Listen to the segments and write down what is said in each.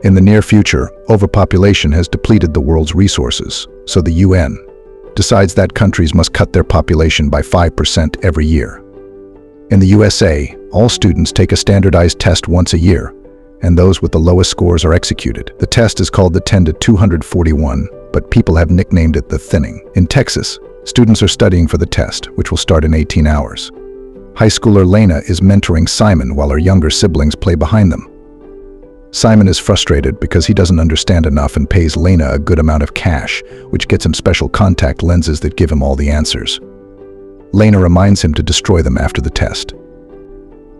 In the near future, overpopulation has depleted the world's resources, so the UN decides that countries must cut their population by 5% every year. In the USA, all students take a standardized test once a year, and those with the lowest scores are executed. The test is called the 10 to 241, but people have nicknamed it the thinning. In Texas, students are studying for the test, which will start in 18 hours. High schooler Lena is mentoring Simon while her younger siblings play behind them. Simon is frustrated because he doesn't understand enough and pays Lena a good amount of cash, which gets him special contact lenses that give him all the answers. Lena reminds him to destroy them after the test.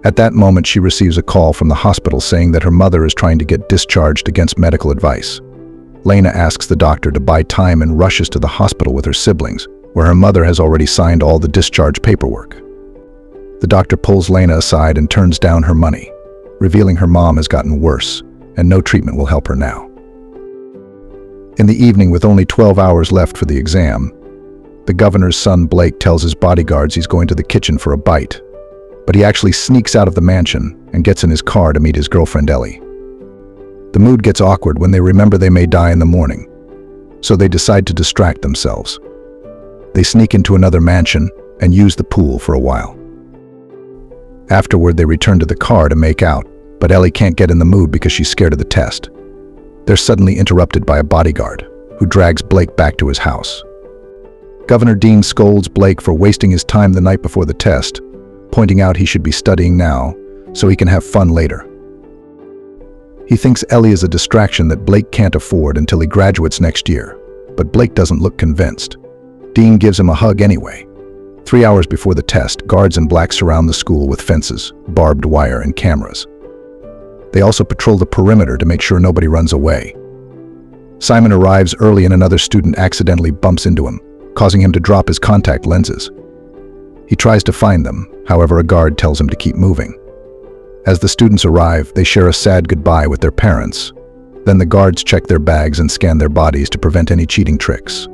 At that moment, she receives a call from the hospital saying that her mother is trying to get discharged against medical advice. Lena asks the doctor to buy time and rushes to the hospital with her siblings, where her mother has already signed all the discharge paperwork. The doctor pulls Lena aside and turns down her money, revealing her mom has gotten worse and no treatment will help her now. In the evening, with only 12 hours left for the exam, the governor's son Blake tells his bodyguards he's going to the kitchen for a bite, but he actually sneaks out of the mansion and gets in his car to meet his girlfriend Ellie. The mood gets awkward when they remember they may die in the morning, so they decide to distract themselves. They sneak into another mansion and use the pool for a while. Afterward, they return to the car to make out, but Ellie can't get in the mood because she's scared of the test. They're suddenly interrupted by a bodyguard, who drags Blake back to his house. Governor Dean scolds Blake for wasting his time the night before the test, pointing out he should be studying now so he can have fun later. He thinks Ellie is a distraction that Blake can't afford until he graduates next year, but Blake doesn't look convinced. Dean gives him a hug anyway. 3 hours before the test, guards in black surround the school with fences, barbed wire, and cameras. They also patrol the perimeter to make sure nobody runs away. Simon arrives early and another student accidentally bumps into him, causing him to drop his contact lenses. He tries to find them, however a guard tells him to keep moving. As the students arrive, they share a sad goodbye with their parents. Then the guards check their bags and scan their bodies to prevent any cheating tricks.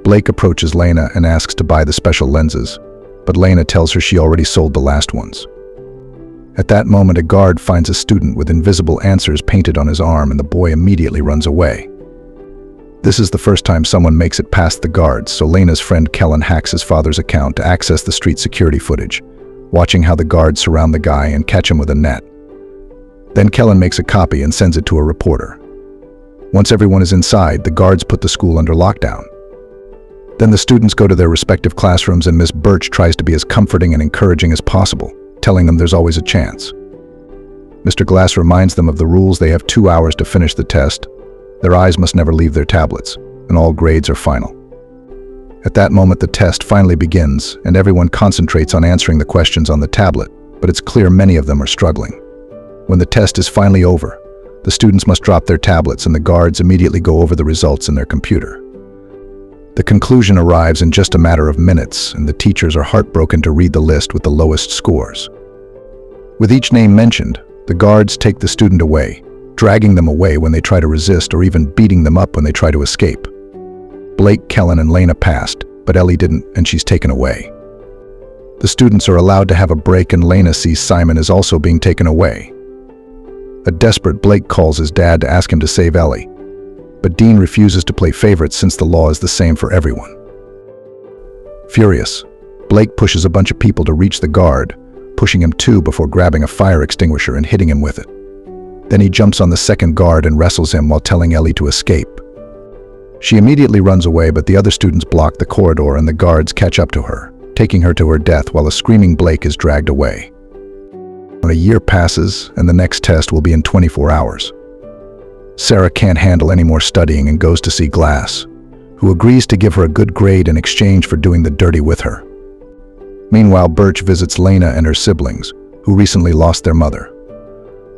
Blake approaches Lena and asks to buy the special lenses, but Lena tells her she already sold the last ones. At that moment, a guard finds a student with invisible answers painted on his arm, and the boy immediately runs away. This is the first time someone makes it past the guards, so Lena's friend Kellen hacks his father's account to access the street security footage, watching how the guards surround the guy and catch him with a net. Then Kellen makes a copy and sends it to a reporter. Once everyone is inside, the guards put the school under lockdown. Then the students go to their respective classrooms and Miss Birch tries to be as comforting and encouraging as possible, telling them there's always a chance. Mr. Glass reminds them of the rules. They have 2 hours to finish the test. Their eyes must never leave their tablets, and all grades are final. At that moment, the test finally begins, and everyone concentrates on answering the questions on the tablet, but it's clear many of them are struggling. When the test is finally over, the students must drop their tablets and the guards immediately go over the results in their computer. The conclusion arrives in just a matter of minutes, and the teachers are heartbroken to read the list with the lowest scores. With each name mentioned, the guards take the student away, dragging them away when they try to resist or even beating them up when they try to escape. Blake, Kellen, and Lena passed, but Ellie didn't, and she's taken away. The students are allowed to have a break, and Lena sees Simon is also being taken away. A desperate Blake calls his dad to ask him to save Ellie, but Dean refuses to play favorites since the law is the same for everyone. Furious, Blake pushes a bunch of people to reach the guard, pushing him too before grabbing a fire extinguisher and hitting him with it. Then he jumps on the second guard and wrestles him while telling Ellie to escape. She immediately runs away, but the other students block the corridor and the guards catch up to her, taking her to her death while a screaming Blake is dragged away. A year passes and the next test will be in 24 hours. Sarah can't handle any more studying and goes to see Glass, who agrees to give her a good grade in exchange for doing the dirty with her. Meanwhile, Birch visits Lena and her siblings, who recently lost their mother.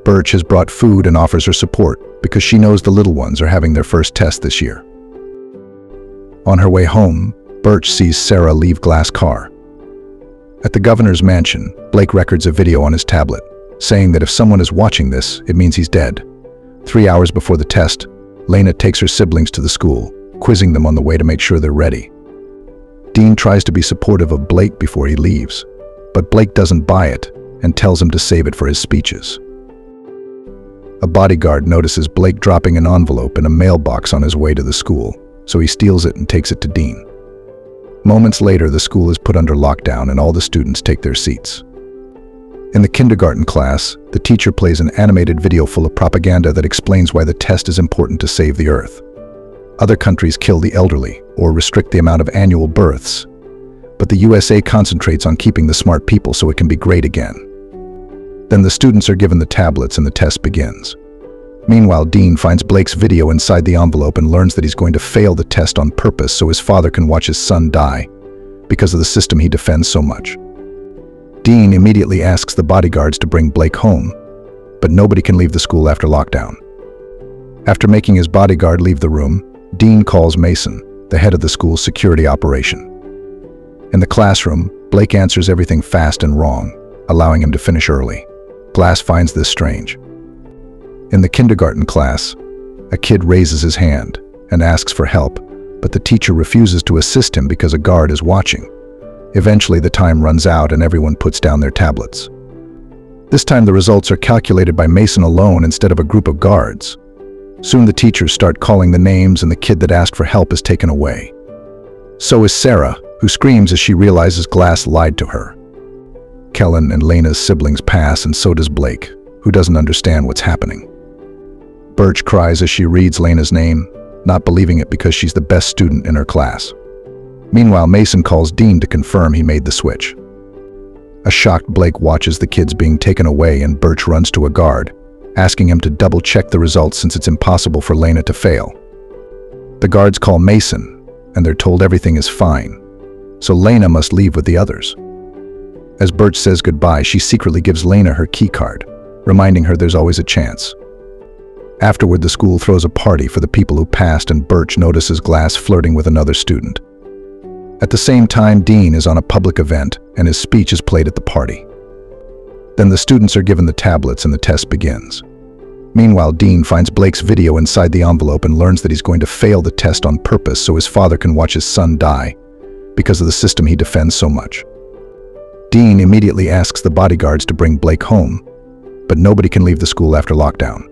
Birch has brought food and offers her support because she knows the little ones are having their first test this year. On her way home, Birch sees Sarah leave Glass' car. At the governor's mansion, Blake records a video on his tablet, saying that if someone is watching this, it means he's dead. 3 hours before the test, Lena takes her siblings to the school, quizzing them on the way to make sure they're ready. Dean tries to be supportive of Blake before he leaves, but Blake doesn't buy it and tells him to save it for his speeches. A bodyguard notices Blake dropping an envelope in a mailbox on his way to the school, so he steals it and takes it to Dean. Moments later, the school is put under lockdown and all the students take their seats. In the kindergarten class, the teacher plays an animated video full of propaganda that explains why the test is important to save the Earth. Other countries kill the elderly or restrict the amount of annual births, but the USA concentrates on keeping the smart people so it can be great again. Then the students are given the tablets and the test begins. Meanwhile, Dean finds Blake's video inside the envelope and learns that he's going to fail the test on purpose so his father can watch his son die because of the system he defends so much. Dean immediately asks the bodyguards to bring Blake home, but nobody can leave the school after lockdown. After making his bodyguard leave the room, Dean calls Mason, the head of the school's security operation. In the classroom, Blake answers everything fast and wrong, allowing him to finish early. Glass finds this strange. In the kindergarten class, a kid raises his hand and asks for help, but the teacher refuses to assist him because a guard is watching. Eventually, the time runs out and everyone puts down their tablets. This time, the results are calculated by Mason alone instead of a group of guards. Soon the teachers start calling the names and the kid that asked for help is taken away. So is Sarah, who screams as she realizes Glass lied to her. Kellen and Lena's siblings pass, and so does Blake, who doesn't understand what's happening. Birch cries as she reads Lena's name, not believing it because she's the best student in her class. Meanwhile, Mason calls Dean to confirm he made the switch. A shocked Blake watches the kids being taken away and Birch runs to a guard, asking him to double-check the results since it's impossible for Lena to fail. The guards call Mason, and they're told everything is fine, so Lena must leave with the others. As Birch says goodbye, she secretly gives Lena her key card, reminding her there's always a chance. Afterward, the school throws a party for the people who passed and Birch notices Glass flirting with another student. At the same time, Dean is on a public event and his speech is played at the party. Then the students are given the tablets and the test begins. Meanwhile, Dean finds Blake's video inside the envelope and learns that he's going to fail the test on purpose so his father can watch his son die because of the system he defends so much. Dean immediately asks the bodyguards to bring Blake home, but nobody can leave the school after lockdown.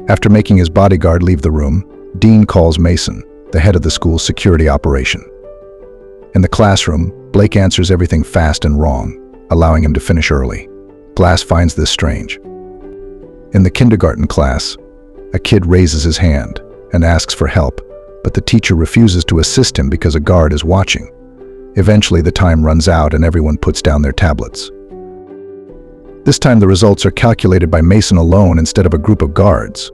After making his bodyguard leave the room, Dean calls Mason, the head of the school's security operation. In the classroom, Blake answers everything fast and wrong, allowing him to finish early. Glass finds this strange. In the kindergarten class, a kid raises his hand and asks for help, but the teacher refuses to assist him because a guard is watching. Eventually, the time runs out and everyone puts down their tablets. This time, the results are calculated by Mason alone instead of a group of guards.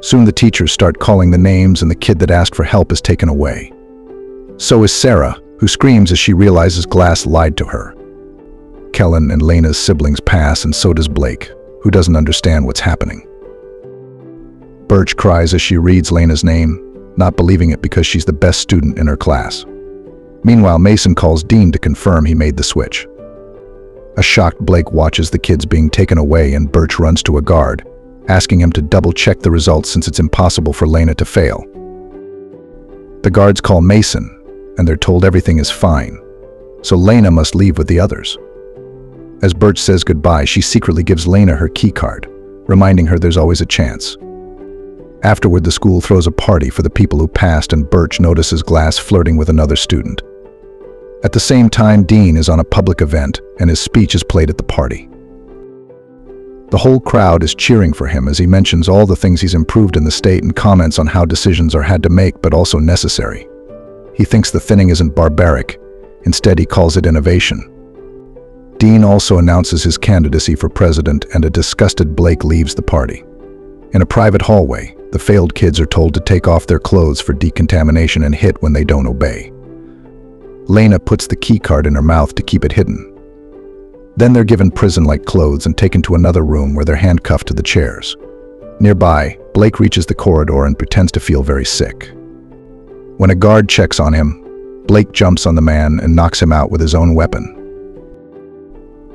Soon the teachers start calling the names and the kid that asked for help is taken away. So is Sarah, who screams as she realizes Glass lied to her. Kellen and Lena's siblings pass, and so does Blake, who doesn't understand what's happening. Birch cries as she reads Lena's name, not believing it because she's the best student in her class. Meanwhile, Mason calls Dean to confirm he made the switch. A shocked Blake watches the kids being taken away and Birch runs to a guard, asking him to double-check the results since it's impossible for Lena to fail. The guards call Mason, and they're told everything is fine, so Lena must leave with the others. As Birch says goodbye, she secretly gives Lena her key card, reminding her there's always a chance. Afterward, the school throws a party for the people who passed and Birch notices Glass flirting with another student. At the same time, Dean is on a public event and his speech is played at the party. The whole crowd is cheering for him as he mentions all the things he's improved in the state and comments on how decisions are had to make but also necessary. He thinks the thinning isn't barbaric, instead he calls it innovation. Dean also announces his candidacy for president and a disgusted Blake leaves the party. In a private hallway, the failed kids are told to take off their clothes for decontamination and hit when they don't obey. Lena puts the key card in her mouth to keep it hidden. Then they're given prison-like clothes and taken to another room where they're handcuffed to the chairs. Nearby, Blake reaches the corridor and pretends to feel very sick. When a guard checks on him, Blake jumps on the man and knocks him out with his own weapon.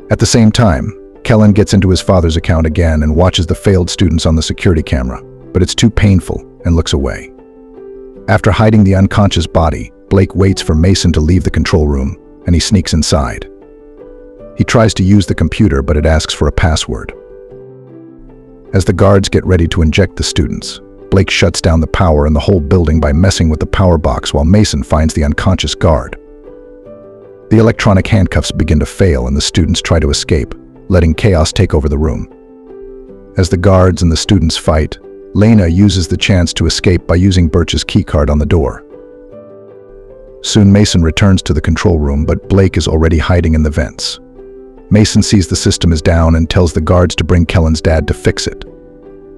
At the same time, Kellen gets into his father's account again and watches the failed students on the security camera, but it's too painful and looks away. After hiding the unconscious body, Blake waits for Mason to leave the control room, and he sneaks inside. He tries to use the computer, but it asks for a password. As the guards get ready to inject the students, Blake shuts down the power in the whole building by messing with the power box while Mason finds the unconscious guard. The electronic handcuffs begin to fail and the students try to escape, letting chaos take over the room. As the guards and the students fight, Lena uses the chance to escape by using Birch's keycard on the door. Soon Mason returns to the control room, but Blake is already hiding in the vents. Mason sees the system is down and tells the guards to bring Kellen's dad to fix it.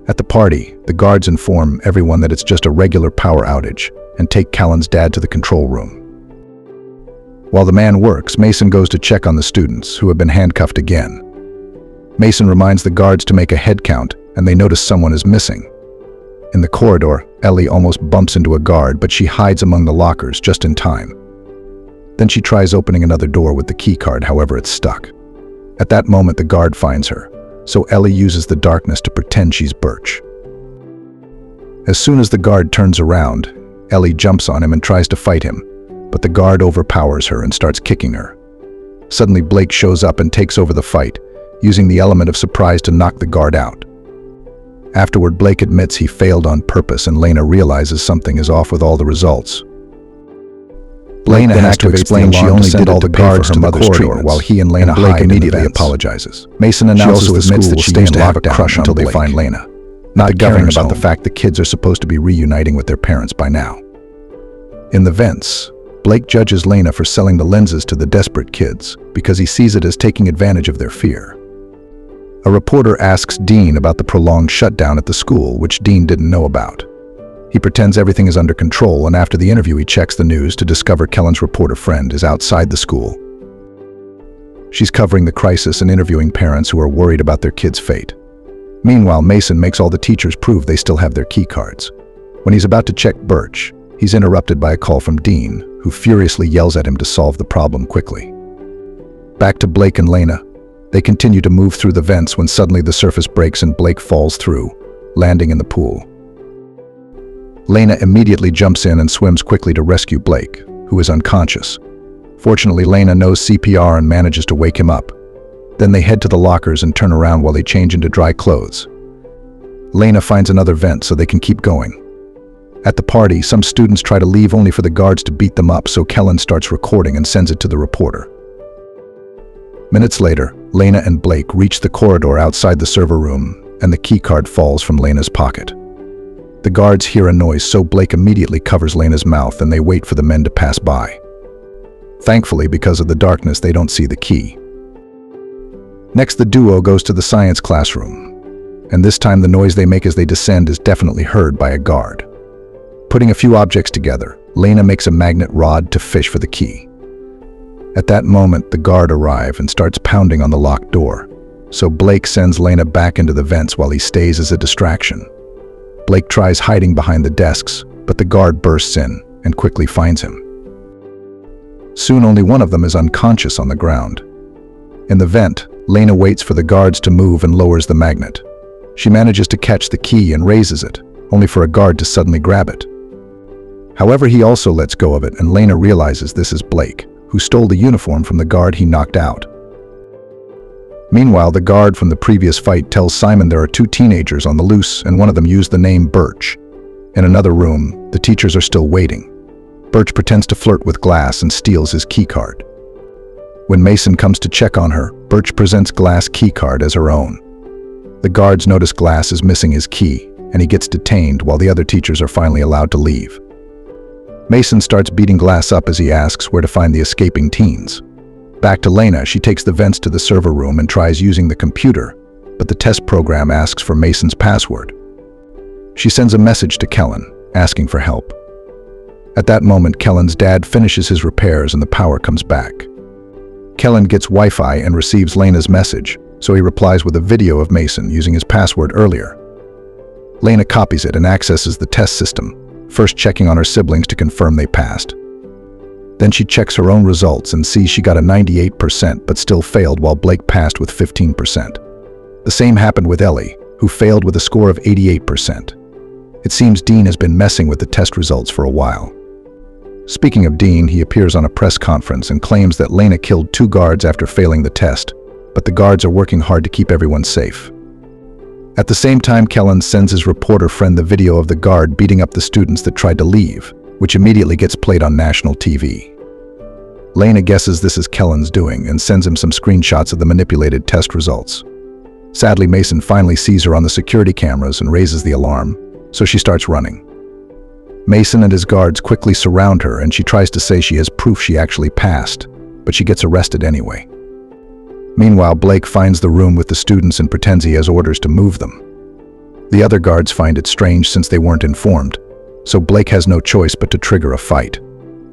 At the party, the guards inform everyone that it's just a regular power outage and take Kellen's dad to the control room. While the man works, Mason goes to check on the students, who have been handcuffed again. Mason reminds the guards to make a head count, and they notice someone is missing. In the corridor, Ellie almost bumps into a guard, but she hides among the lockers just in time. Then she tries opening another door with the keycard, however it's stuck. At that moment, the guard finds her, so Ellie uses the darkness to pretend she's Birch. As soon as the guard turns around, Ellie jumps on him and tries to fight him, but the guard overpowers her and starts kicking her. Suddenly, Blake shows up and takes over the fight, using the element of surprise to knock the guard out. Afterward, Blake admits he failed on purpose, and Lena realizes something is off with all the results. Lena has to explain she only did all the guards to the corridor while he and Lena Blake immediately apologizes. Mason announces she also admits that she used to have a crush until they find Lena, not caring about the fact the kids are supposed to be reuniting with their parents by now. In the vents, Blake judges Lena for selling the lenses to the desperate kids because he sees it as taking advantage of their fear. A reporter asks Dean about the prolonged shutdown at the school, which Dean didn't know about. He pretends everything is under control, and after the interview he checks the news to discover Kellen's reporter friend is outside the school. She's covering the crisis and interviewing parents who are worried about their kids' fate. Meanwhile, Mason makes all the teachers prove they still have their key cards. When he's about to check Birch, he's interrupted by a call from Dean, who furiously yells at him to solve the problem quickly. Back to Blake and Lena. They continue to move through the vents when suddenly the surface breaks and Blake falls through, landing in the pool. Lena immediately jumps in and swims quickly to rescue Blake, who is unconscious. Fortunately, Lena knows CPR and manages to wake him up. Then they head to the lockers and turn around while they change into dry clothes. Lena finds another vent so they can keep going. At the party, some students try to leave only for the guards to beat them up, so Kellen starts recording and sends it to the reporter. Minutes later, Lena and Blake reach the corridor outside the server room, and the keycard falls from Lena's pocket. The guards hear a noise, so Blake immediately covers Lena's mouth and they wait for the men to pass by. Thankfully, because of the darkness, they don't see the key. Next, the duo goes to the science classroom, and this time the noise they make as they descend is definitely heard by a guard. Putting a few objects together, Lena makes a magnet rod to fish for the key. At that moment, the guard arrive and starts pounding on the locked door, so Blake sends Lena back into the vents while he stays as a distraction. Blake tries hiding behind the desks, but the guard bursts in and quickly finds him. Soon only one of them is unconscious on the ground. In the vent, Lena waits for the guards to move and lowers the magnet. She manages to catch the key and raises it, only for a guard to suddenly grab it. However, he also lets go of it, and Lena realizes this is Blake, who stole the uniform from the guard he knocked out. Meanwhile, the guard from the previous fight tells Simon there are two teenagers on the loose and one of them used the name Birch. In another room, the teachers are still waiting. Birch pretends to flirt with Glass and steals his keycard. When Mason comes to check on her, Birch presents Glass' keycard as her own. The guards notice Glass is missing his key, and he gets detained while the other teachers are finally allowed to leave. Mason starts beating Glass up as he asks where to find the escaping teens. Back to Lena, she takes the vents to the server room and tries using the computer, but the test program asks for Mason's password. She sends a message to Kellen, asking for help. At that moment, Kellen's dad finishes his repairs and the power comes back. Kellen gets Wi-Fi and receives Lena's message, so he replies with a video of Mason using his password earlier. Lena copies it and accesses the test system, first checking on her siblings to confirm they passed. Then she checks her own results and sees she got a 98% but still failed, while Blake passed with 15%. The same happened with Ellie, who failed with a score of 88%. It seems Dean has been messing with the test results for a while. Speaking of Dean, he appears on a press conference and claims that Lena killed 2 guards after failing the test, but the guards are working hard to keep everyone safe. At the same time, Kellen sends his reporter friend the video of the guard beating up the students that tried to leave, which immediately gets played on national TV. Lena guesses this is Kellen's doing and sends him some screenshots of the manipulated test results. Sadly, Mason finally sees her on the security cameras and raises the alarm, so she starts running. Mason and his guards quickly surround her and she tries to say she has proof she actually passed, but she gets arrested anyway. Meanwhile, Blake finds the room with the students and pretends he has orders to move them. The other guards find it strange since they weren't informed, so Blake has no choice but to trigger a fight.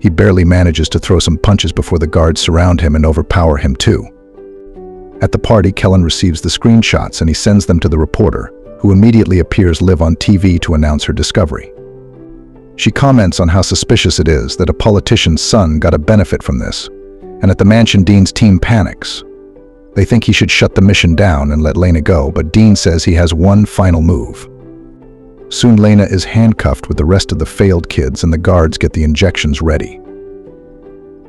He barely manages to throw some punches before the guards surround him and overpower him too. At the party, Kellen receives the screenshots and he sends them to the reporter, who immediately appears live on TV to announce her discovery. She comments on how suspicious it is that a politician's son got a benefit from this, and at the mansion, Dean's team panics. They think he should shut the mission down and let Lena go, but Dean says he has one final move. Soon Lena is handcuffed with the rest of the failed kids and the guards get the injections ready.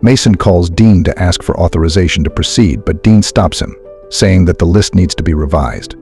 Mason calls Dean to ask for authorization to proceed, but Dean stops him, saying that the list needs to be revised.